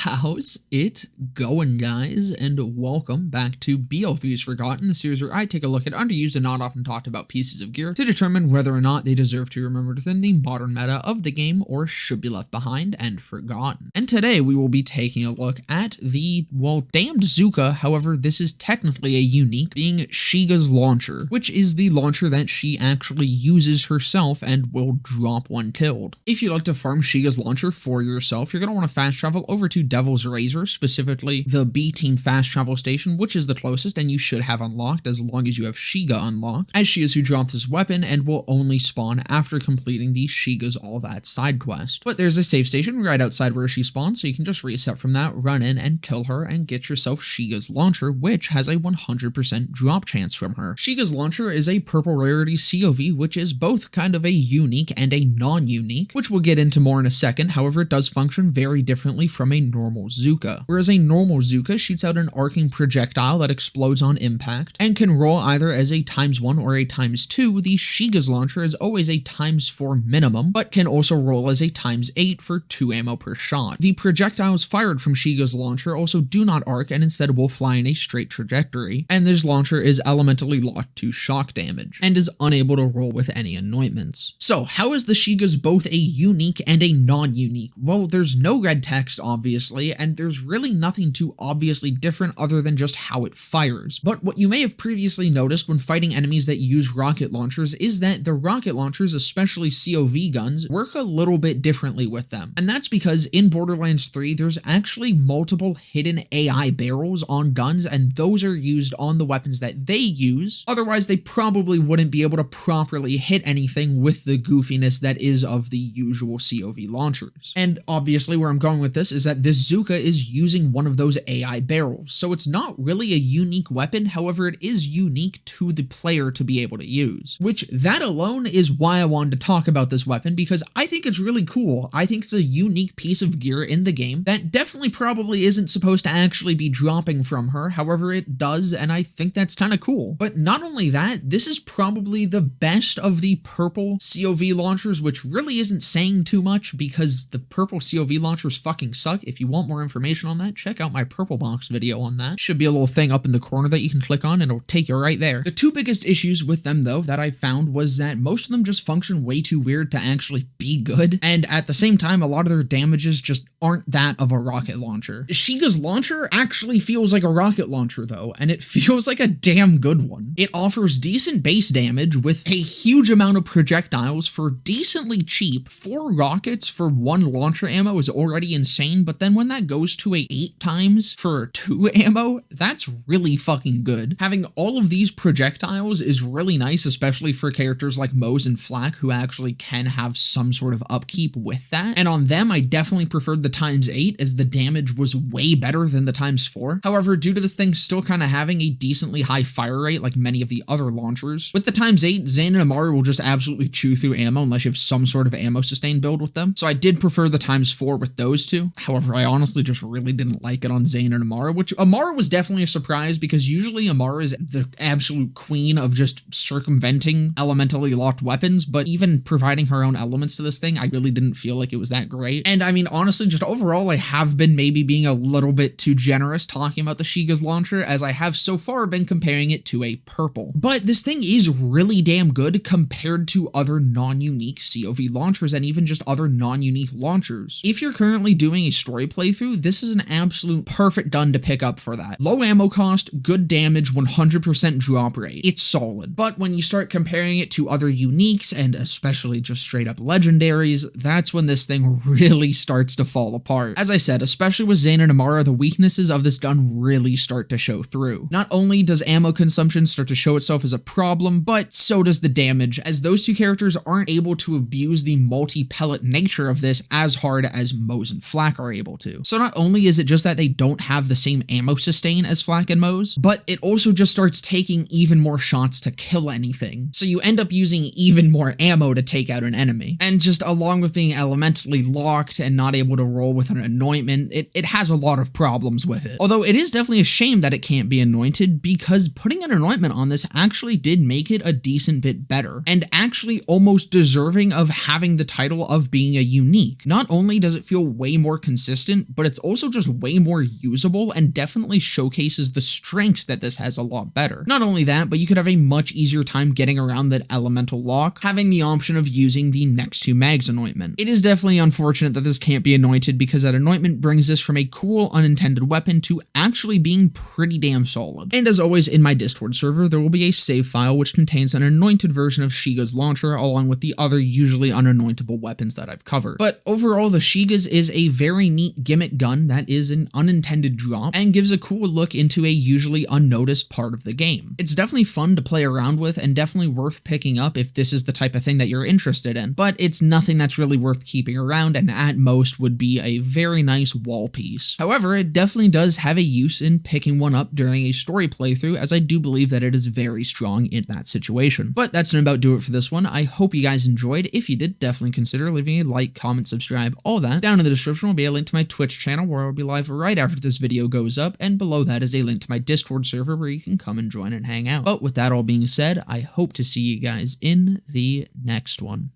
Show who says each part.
Speaker 1: How's it going, guys? And welcome back to BL3'S Forgotten, the series where I take a look at underused and not often talked about pieces of gear to determine whether or not they deserve to be remembered within the modern meta of the game or should be left behind and forgotten. And today we will be taking a look at the, well, damned Zooka. However, this is technically a unique, being Sheega's launcher, which is the launcher that she actually uses herself and will drop when killed. If you'd like to farm Sheega's launcher for yourself, you're going to want to fast travel over to Devil's Razor, specifically the B team fast travel station, which is the closest and you should have unlocked as long as you have Sheega unlocked, as she is who dropped this weapon and will only spawn after completing the Sheega's All That side quest. But there's a save station right outside where she spawns, so you can just reset from that, run in and kill her and get yourself Sheega's launcher, which has a 100% drop chance from her. Sheega's launcher is a purple rarity COV, which is both kind of a unique and a non-unique, which we'll get into more in a second. However, it does function very differently from a normal Zooka. Whereas a normal Zooka shoots out an arcing projectile that explodes on impact and can roll either as a ×1 or a ×2, the Sheega's launcher is always a ×4 minimum, but can also roll as a ×8 for 2 ammo per shot. The projectiles fired from Sheega's launcher also do not arc and instead will fly in a straight trajectory, and this launcher is elementally locked to shock damage and is unable to roll with any anointments. So how is the Sheega's both a unique and a non-unique? Well, there's no red text obviously, and there's really nothing too obviously different other than just how it fires. But what you may have previously noticed when fighting enemies that use rocket launchers is that the rocket launchers, especially COV guns, work a little bit differently with them. And that's because in Borderlands 3, there's actually multiple hidden AI barrels on guns, and those are used on the weapons that they use. Otherwise, they probably wouldn't be able to properly hit anything with the goofiness that is of the usual COV launchers. And obviously where I'm going with this is that this Zooka is using one of those AI barrels, so it's not really a unique weapon. However, it is unique to the player to be able to use, which that alone is why I wanted to talk about this weapon, because I think it's really cool. I think it's a unique piece of gear in the game that definitely probably isn't supposed to actually be dropping from her. However, it does, and I think that's kind of cool. But not only that, this is probably the best of the purple COV launchers, which really isn't saying too much because the purple COV launchers fucking suck. If you want more information on that, check out my purple box video on that. Should be a little thing up in the corner that you can click on and it'll take you right there. The two biggest issues with them though that I found was that most of them just function way too weird to actually be good, and at the same time a lot of their damages just aren't that of a rocket launcher. Sheega's launcher actually feels like a rocket launcher though, and it feels like a damn good one. It offers decent base damage with a huge amount of projectiles for decently cheap. 4 rockets for 1 launcher ammo is already insane, but then when that goes to a 8 times for 2 ammo, that's really fucking good. Having all of these projectiles is really nice, especially for characters like Mose and Flak who actually can have some sort of upkeep with that. And on them, I definitely preferred the ×8 as the damage was way better than the ×4. However, due to this thing still kind of having a decently high fire rate like many of the other launchers, with the ×8, Zane and Amaru will just absolutely chew through ammo unless you have some sort of ammo sustain build with them. So I did prefer the ×4 with those two. However, I honestly just really didn't like it on Zane and Amaru, which Amaru was definitely a surprise because usually Amaru is the absolute queen of just circumventing elementally locked weapons, but even providing her own elements to this thing, I really didn't feel like it was that great. And I mean, honestly, just overall, I have been maybe being a little bit too generous talking about the Sheega's launcher, as I have so far been comparing it to a purple. But this thing is really damn good compared to other non-unique COV launchers and even just other non-unique launchers. If you're currently doing a story playthrough, this is an absolute perfect gun to pick up for that. Low ammo cost, good damage, 100% drop rate. It's solid. But when you start comparing it to other uniques and especially just straight up legendaries, that's when this thing really starts to fall apart. As I said, especially with Zane and Amara, the weaknesses of this gun really start to show through. Not only does ammo consumption start to show itself as a problem, but so does the damage, as those two characters aren't able to abuse the multi-pellet nature of this as hard as Mose and Flak are able to. So not only is it just that they don't have the same ammo sustain as Flak and Mose, but it also just starts taking even more shots to kill anything. So you end up using even more ammo to take out an enemy. And just along with being elementally locked and not able to roll with an anointment, it has a lot of problems with it. Although it is definitely a shame that it can't be anointed, because putting an anointment on this actually did make it a decent bit better, and actually almost deserving of having the title of being a unique. Not only does it feel way more consistent, consistent, but it's also just way more usable and definitely showcases the strengths that this has a lot better. Not only that, but you could have a much easier time getting around that elemental lock, having the option of using the next to mags anointment. It is definitely unfortunate that this can't be anointed, because that anointment brings this from a cool unintended weapon to actually being pretty damn solid. And as always, in my Discord server, there will be a save file which contains an anointed version of Sheega's launcher along with the other usually unanointable weapons that I've covered. But overall, the Sheega's is a very neat gimmick gun that is an unintended drop and gives a cool look into a usually unnoticed part of the game. It's definitely fun to play around with and definitely worth picking up if this is the type of thing that you're interested in, but it's nothing that's really worth keeping around and at most would be a very nice wall piece. However, it definitely does have a use in picking one up during a story playthrough, as I do believe that it is very strong in that situation. But that's about do it for this one. I hope you guys enjoyed. If you did, definitely consider leaving a like, comment, subscribe, all that. Down in the description will be a link to my Twitch channel where I'll be live right after this video goes up, and below that is a link to my Discord server where you can come and join and hang out. But with that all being said, I hope to see you guys in the next one.